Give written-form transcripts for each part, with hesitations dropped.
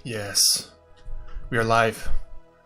Yes, we are live.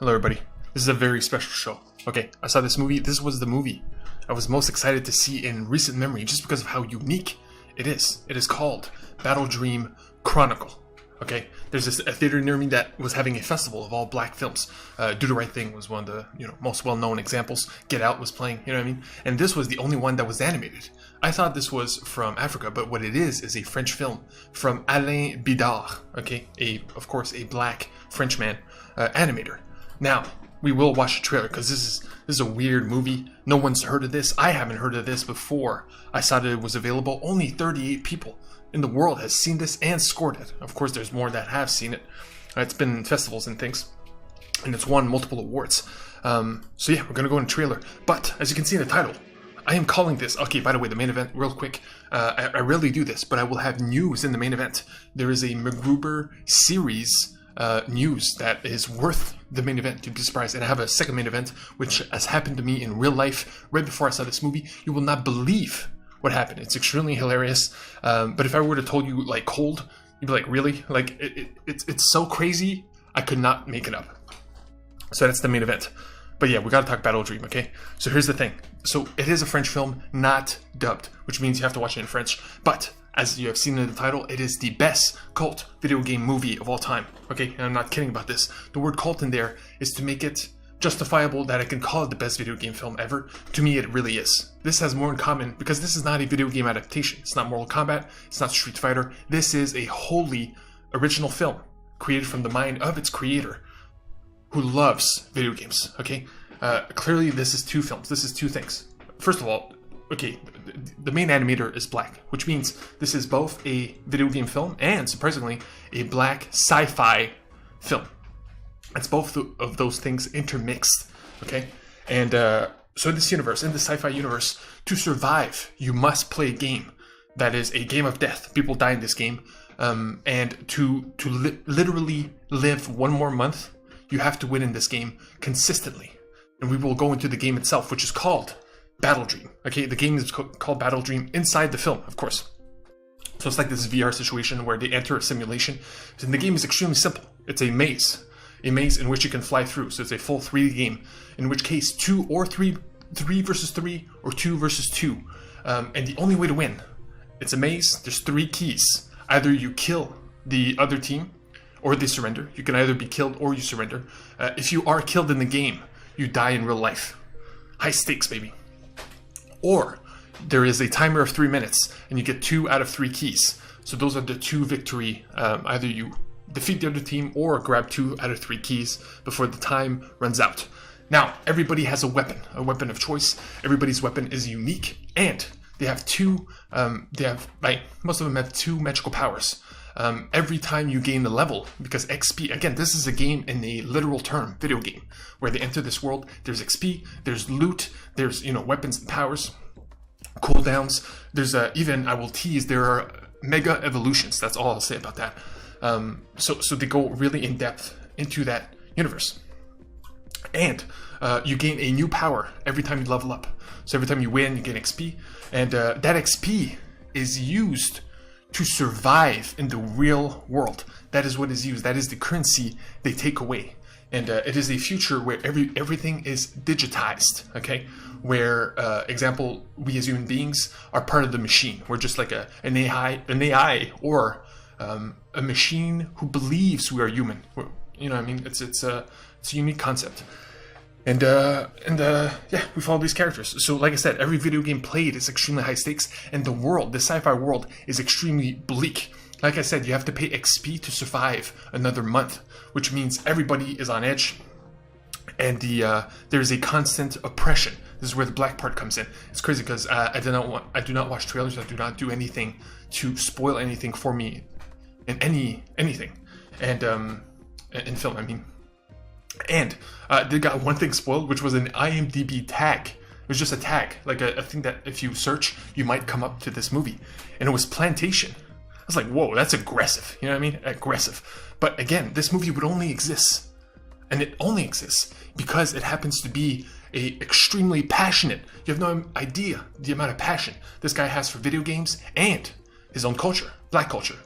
Hello everybody. This is a very special show. Okay, I saw this movie. This was the movie I was most excited to see in recent memory just because of how unique it is. It is called Battledream Chronicle. Okay, there's a theater near me that was having a festival of all black films. Do the Right Thing was one of the most well-known examples. Get Out was playing, you know what I mean? And this was the only one that was animated. I thought this was from Africa, but what it is a French film from Alain Bidard. Okay, of course a black Frenchman animator. Now we will watch the trailer because this is a weird movie. No one's heard of this. I haven't heard of this before I saw that it was available. Only 38 people in the world has seen this and scored it. Of course, there's more that have seen it. It's been in festivals and things, and it's won multiple awards. So yeah, we're gonna go in the trailer. But as you can see in the title, I am calling this. Okay, by the way, the main event, real quick. I rarely do this, but I will have news in the main event. There is a MacGruber series news that is worth the main event. You'd be surprised. And I have a second main event, which has happened to me in real life right before I saw this movie. You will not believe what happened. It's extremely hilarious. But if I were to told you like cold, you'd be like, really? Like it's so crazy. I could not make it up. So that's the main event. But yeah, we gotta talk Battledream, okay? So here's the thing. So it is a French film, not dubbed, which means you have to watch it in French. But as you have seen in the title, it is the best cult video game movie of all time. Okay, and I'm not kidding about this. The word cult in there is to make it justifiable that I can call it the best video game film ever. To me, it really is. This has more in common because this is not a video game adaptation. It's not Mortal Kombat. It's not Street Fighter. This is a wholly original film created from the mind of its creator, who loves video games. Okay, clearly this is two films. This is two things. First of all, okay, the main animator is black, which means this is both a video game film and, surprisingly, a black sci-fi film. It's both of those things intermixed, okay? And so in this universe, in the sci-fi universe, to survive, you must play a game that is a game of death. People die in this game. And to literally live one more month, you have to win in this game consistently. And we will go into the game itself, which is called Battledream. Okay, the game is called Battledream inside the film, of course. So it's like this VR situation where they enter a simulation. And the game is extremely simple. It's a maze in which you can fly through. So it's a full 3D game, in which case 2 or 3 versus 3, or 2 versus 2. And the only way to win, it's a maze, there's 3 keys. Either you kill the other team, or they surrender. You can either be killed or you surrender. If you are killed in the game, you die in real life. High stakes, baby. Or there is a timer of 3 minutes, and you get 2 out of 3 keys. So those are the 2 victory. Either you defeat the other team or grab 2 out of 3 keys before the time runs out. Now, everybody has a weapon of choice. Everybody's weapon is unique, and they have most of them have 2 magical powers. Every time you gain the level, because XP, again, this is a game in a literal term, video game, where they enter this world, there's XP, there's loot, there's, weapons and powers, cooldowns, there's even, I will tease, there are mega evolutions, that's all I'll say about that. So they go really in depth into that universe. And you gain a new power every time you level up. So every time you win, you gain XP, and that XP is used to survive in the real world. That is what is used. That is the currency they take away. And it is a future where everything is digitized, okay? Where, example, we as human beings are part of the machine. We're just like an AI or a machine who believes we are human. You know what I mean? It's a unique concept. And yeah, we follow these characters. So like I said, every video game played is extremely high stakes, and the world, the sci-fi world, is extremely bleak. Like I said, you have to pay XP to survive another month, which means everybody is on edge, and there's a constant oppression. This is where the black part comes in. It's crazy because I do not watch trailers. I do not do anything to spoil anything for me in anything, and in film, I mean. And they got one thing spoiled, which was an IMDb tag. It was just a tag, like a thing that if you search, you might come up to this movie. And it was Plantation. I was like, whoa, that's aggressive. You know what I mean? Aggressive. But again, this movie would only exist. And it only exists because it happens to be a extremely passionate. You have no idea the amount of passion this guy has for video games and his own culture, black culture.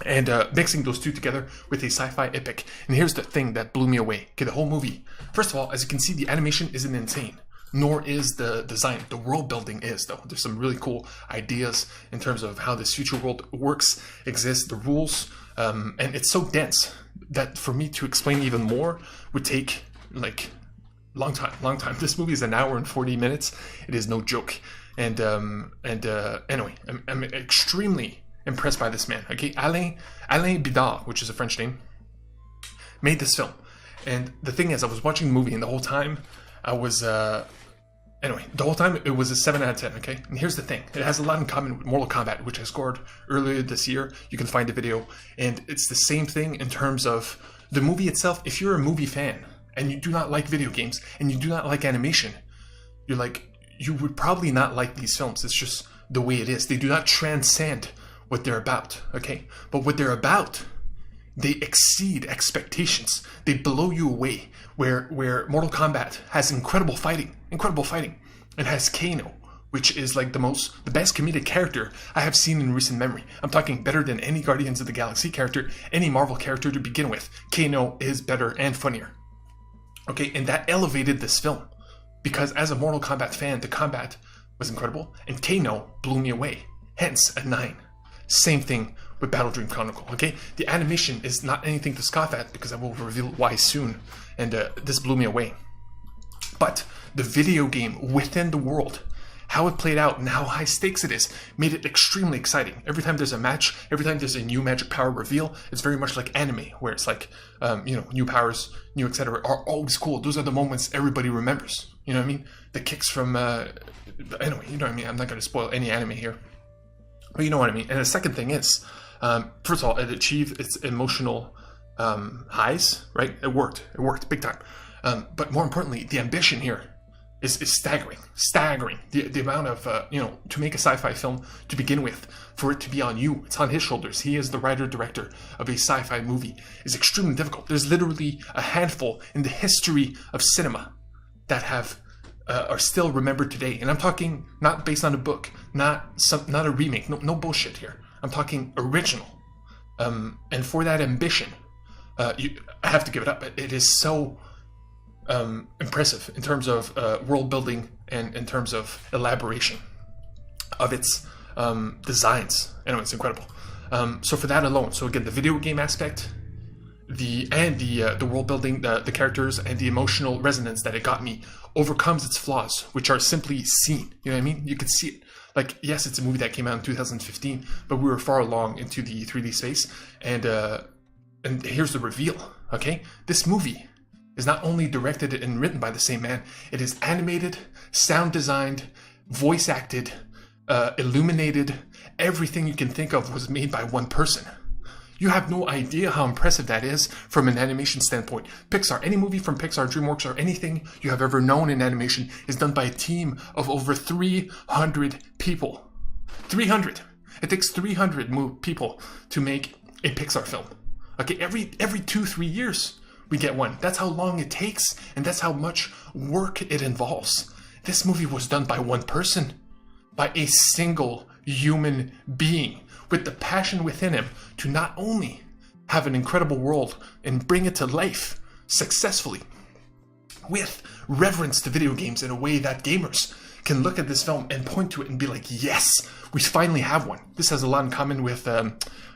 And mixing those two together with a sci-fi epic. And here's the thing that blew me away. Okay, the whole movie. First of all, as you can see, the animation isn't insane. Nor is the design. The world building is, though. There's some really cool ideas in terms of how this future world works, exists, the rules. And it's so dense that for me to explain even more would take, like, long time. This movie is 1 hour and 40 minutes. It is no joke. And anyway, I'm extremely impressed by this man. Okay, Alain Bidard, which is a French name, made this film. And the thing is, I was watching the movie, and the whole time I was anyway, the whole time it was a 7 out of 10. Okay, and here's the thing: it has a lot in common with Mortal Kombat, which I scored earlier this year. You can find the video, and it's the same thing in terms of the movie itself. If you're a movie fan and you do not like video games and you do not like animation, you would probably not like these films. It's just the way it is. They do not transcend what they're about, okay? But what they're about, they exceed expectations. They blow you away. Where Mortal Kombat has incredible fighting, and has Kano, which is like the best comedic character I have seen in recent memory. I'm talking better than any Guardians of the Galaxy character, any Marvel character to begin with. Kano is better and funnier. Okay, and that elevated this film. Because as a Mortal Kombat fan, the combat was incredible, and Kano blew me away. Hence, a 9. Same thing with Battledream Chronicles, okay? The animation is not anything to scoff at, because I will reveal why soon, and this blew me away. But the video game within the world, how it played out and how high stakes it is, made it extremely exciting. Every time there's a match, every time there's a new magic power reveal, it's very much like anime, where it's like, new powers, new etc. are always cool. Those are the moments everybody remembers. You know what I mean? The kicks from, anyway, you know what I mean? I'm not going to spoil any anime here. But you know what I mean? And the second thing is, first of all, it achieved its emotional highs, right? It worked big time. But more importantly, the ambition here is staggering. The amount of, to make a sci-fi film to begin with, for it to be on you, it's on his shoulders. He is the writer-director of a sci-fi movie, is extremely difficult. There's literally a handful in the history of cinema that are still remembered today. And I'm talking not based on a book, not a remake, no bullshit here. I'm talking original. And for that ambition, I have to give it up. It is so impressive in terms of world building and in terms of elaboration of its designs. Anyway, it's incredible. So for that alone, so again, the video game aspect, the world building, the characters, and the emotional resonance that it got me overcomes its flaws, which are simply seen. You know what I mean? You could see it. Like, yes, it's a movie that came out in 2015, but we were far along into the 3D space, and here's the reveal. Okay, this movie is not only directed and written by the same man, it is animated, sound designed, voice acted, illuminated. Everything you can think of was made by one person. You have no idea how impressive that is from an animation standpoint. Pixar, any movie from Pixar, DreamWorks, or anything you have ever known in animation is done by a team of over 300 people. 300! It takes 300 people to make a Pixar film. Okay, every 2-3 years we get one. That's how long it takes, and that's how much work it involves. This movie was done by one person, by a single human being, with the passion within him to not only have an incredible world and bring it to life successfully, with reverence to video games in a way that gamers can look at this film and point to it and be like, yes, we finally have one. This has a lot in common with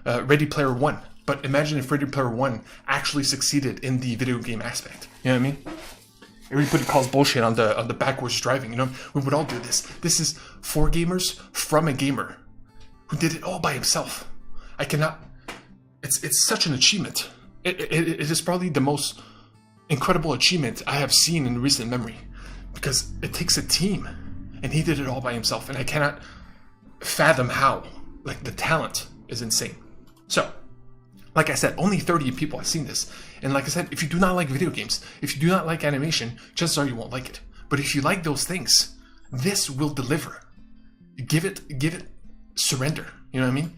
Ready Player One. But imagine if Ready Player One actually succeeded in the video game aspect. You know what I mean? Everybody calls bullshit on the backwards driving. You know, we would all do this. This is for gamers from a gamer who did it all by himself. I cannot. It's such an achievement. It is probably the most incredible achievement I have seen in recent memory, because it takes a team, and he did it all by himself. And I cannot fathom how. Like, the talent is insane. So, like I said, only 30 people have seen this. And like I said, if you do not like video games, if you do not like animation, chances are you won't like it. But if you like those things, this will deliver. Give it, surrender. You know what I mean?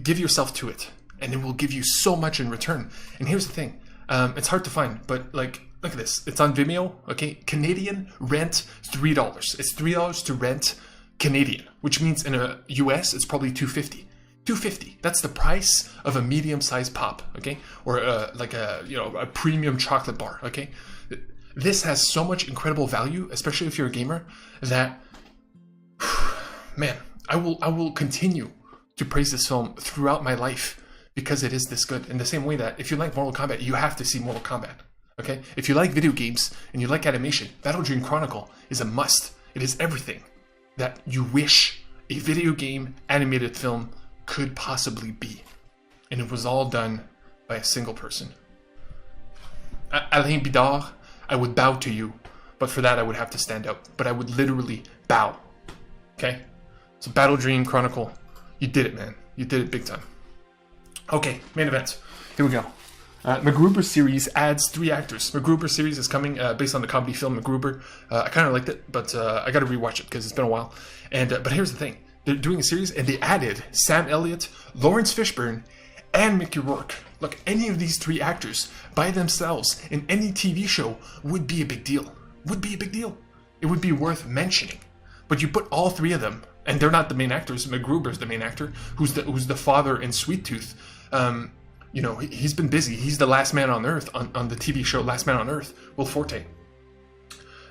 Give yourself to it, and it will give you so much in return. And here's the thing. It's hard to find, but like, look at this. It's on Vimeo, okay? Canadian rent, $3. It's $3 to rent Canadian, which means in a US, it's probably $2.50. $2.50. That's the price of a medium-sized pop, okay? Or like a a premium chocolate bar, okay? This has so much incredible value, especially if you're a gamer, that man, I will continue to praise this film throughout my life because it is this good. In the same way that if you like Mortal Kombat, you have to see Mortal Kombat, okay? If you like video games and you like animation, Battledream Chronicle is a must. It is everything that you wish a video game animated film could possibly be. And it was all done by a single person. Alain Bidard, I would bow to you, but for that I would have to stand up. But I would literally bow. Okay? So Battledream Chronicle, you did it, man. You did it big time. Okay, main event. Here we go. MacGruber series adds 3 actors. MacGruber series is coming based on the comedy film MacGruber. I kind of liked it, but I got to rewatch it because it's been a while. And but here's the thing: they're doing a series, and they added Sam Elliott, Lawrence Fishburne, and Mickey Rourke. Look, any of these 3 actors by themselves in any TV show would be a big deal. Would be a big deal. It would be worth mentioning. But you put all 3 of them, and they're not the main actors. MacGruber's the main actor, who's the father in Sweet Tooth. He's been busy. He's the last man on Earth on the TV show Last Man on Earth, Will Forte.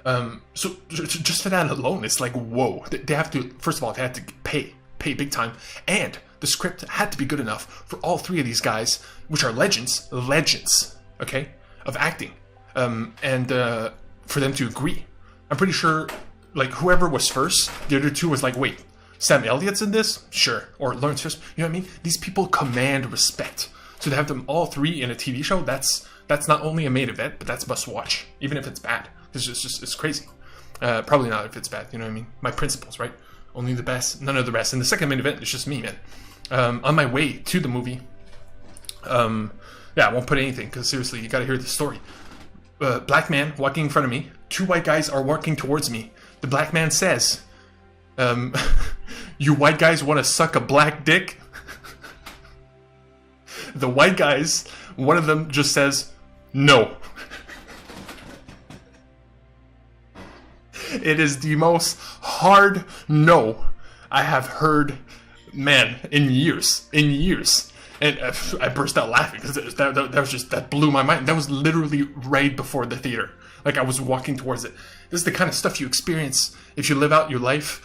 So just for that alone, it's like, whoa. They have to, first of all, they had to pay big time. And the script had to be good enough for all 3 of these guys, which are legends, okay, of acting. And for them to agree. I'm pretty sure, like, whoever was first, the other 2 was like, wait, Sam Elliott's in this? Sure. Or Lawrence Fishburne. You know what I mean? These people command respect. So to have them all 3 in a TV show, that's not only a main event, but that's must watch, even if it's bad. It's crazy. Probably not if it's bad. You know what I mean? My principles, right? Only the best, none of the rest. And the second main event is just me, man. On my way to the movie, I won't put anything because seriously, you got to hear the story. Black man walking in front of me. 2 white guys are walking towards me. The black man says, "You white guys want to suck a black dick?" The white guys, one of them just says, "No." It is the most hard no I have heard, man, in years. And I burst out laughing because that blew my mind. That was literally right before the theater. Like, I was walking towards it. This is the kind of stuff you experience if you live out your life,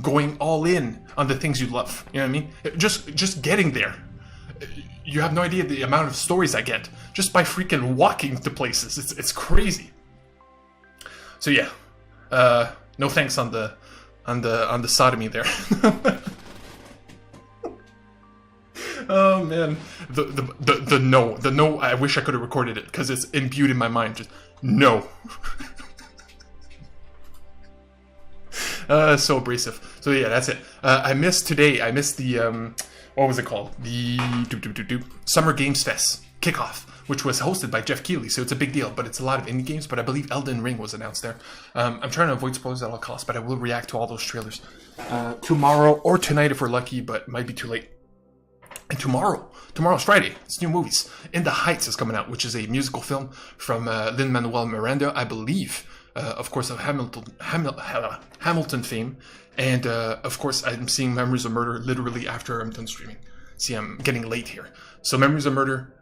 going all in on the things you love. You know what I mean? Just getting there. You have no idea the amount of stories I get just by freaking walking to places. It's crazy. So yeah, no thanks on the sodomy there. Oh man, the no. I wish I could have recorded it because it's imbued in my mind. Just no. So abrasive. So yeah, that's it. I missed the what was it called? The Summer Games Fest kickoff, which was hosted by Jeff Keighley. So it's a big deal, but it's a lot of indie games. But I believe Elden Ring was announced there. I'm trying to avoid spoilers at all costs, but I will react to all those trailers tomorrow or tonight if we're lucky, but it might be too late. And tomorrow's Friday. It's new movies. In the Heights is coming out, which is a musical film from Lin-Manuel Miranda, I believe. Of course, of Hamilton fame. And, of course, I'm seeing Memories of Murder literally after I'm done streaming. See, I'm getting late here. So Memories of Murder,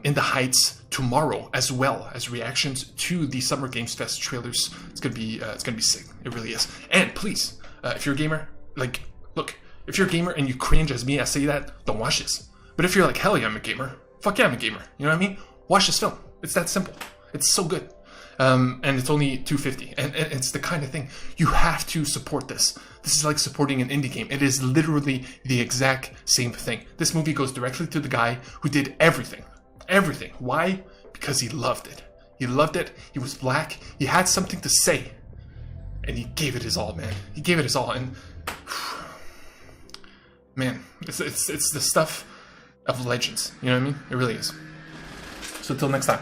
In the Heights tomorrow, as well as reactions to the Summer Games Fest trailers. It's gonna be sick. It really is. And please, if you're a gamer, like, look, if you're a gamer and you cringe as me, I say that, don't watch this. But if you're like, hell yeah, I'm a gamer. Fuck yeah, I'm a gamer. You know what I mean? Watch this film. It's that simple. It's so good. And it's only $2.50. And it's the kind of thing, you have to support this. This is like supporting an indie game. It is literally the exact same thing. This movie goes directly to the guy who did everything. Everything. Why? Because he loved it. He loved it. He was black. He had something to say. And he gave it his all, man. He gave it his all. And man, it's the stuff of legends. You know what I mean? It really is. So until next time.